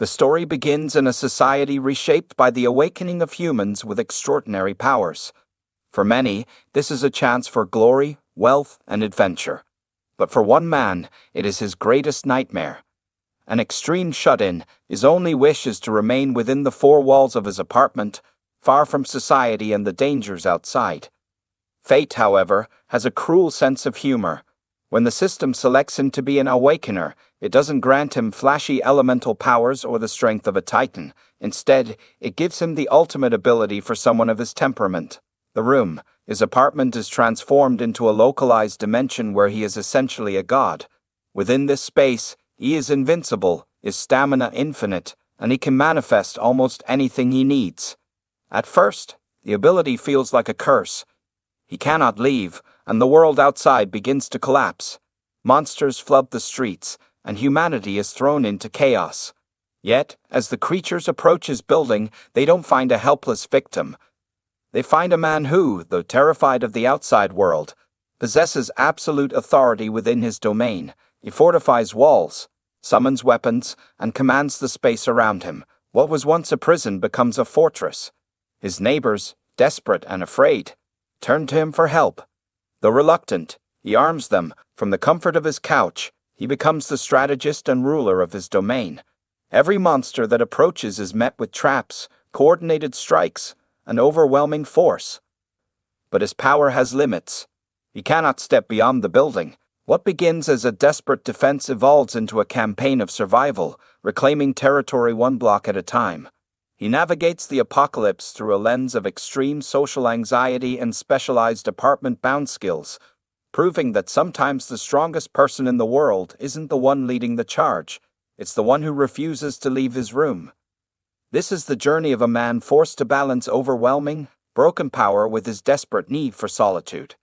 The story begins in a society reshaped by the awakening of humans with extraordinary powers. For many, this is a chance for glory, wealth, and adventure. But for one man, it is his greatest nightmare. An extreme shut-in, his only wish is to remain within the four walls of his apartment, far from society and the dangers outside. Fate, however, has a cruel sense of humor. When the system selects him to be an awakener, it doesn't grant him flashy elemental powers or the strength of a titan. Instead, it gives him the ultimate ability for someone of his temperament. The room, his apartment, is transformed into a localized dimension where he is essentially a god. Within this space, he is invincible, his stamina infinite, and he can manifest almost anything he needs. At first, the ability feels like a curse. He cannot leave, and the world outside begins to collapse. Monsters flood the streets, and humanity is thrown into chaos. Yet, as the creatures approach his building, they don't find a helpless victim. They find a man who, though terrified of the outside world, possesses absolute authority within his domain. He fortifies walls, summons weapons, and commands the space around him. What was once a prison becomes a fortress. His neighbors, desperate and afraid, turn to him for help. Though reluctant, he arms them. From the comfort of his couch, he becomes the strategist and ruler of his domain. Every monster that approaches is met with traps, coordinated strikes, and overwhelming force. But his power has limits. He cannot step beyond the building. What begins as a desperate defense evolves into a campaign of survival, reclaiming territory one block at a time. He navigates the apocalypse through a lens of extreme social anxiety and specialized apartment-bound skills, proving that sometimes the strongest person in the world isn't the one leading the charge, it's the one who refuses to leave his room. This is the journey of a man forced to balance overwhelming, broken power with his desperate need for solitude.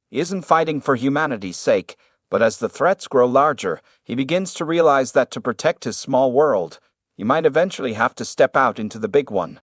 He isn't fighting for humanity's sake, but as the threats grow larger, he begins to realize that to protect his small world, he might eventually have to step out into the big one.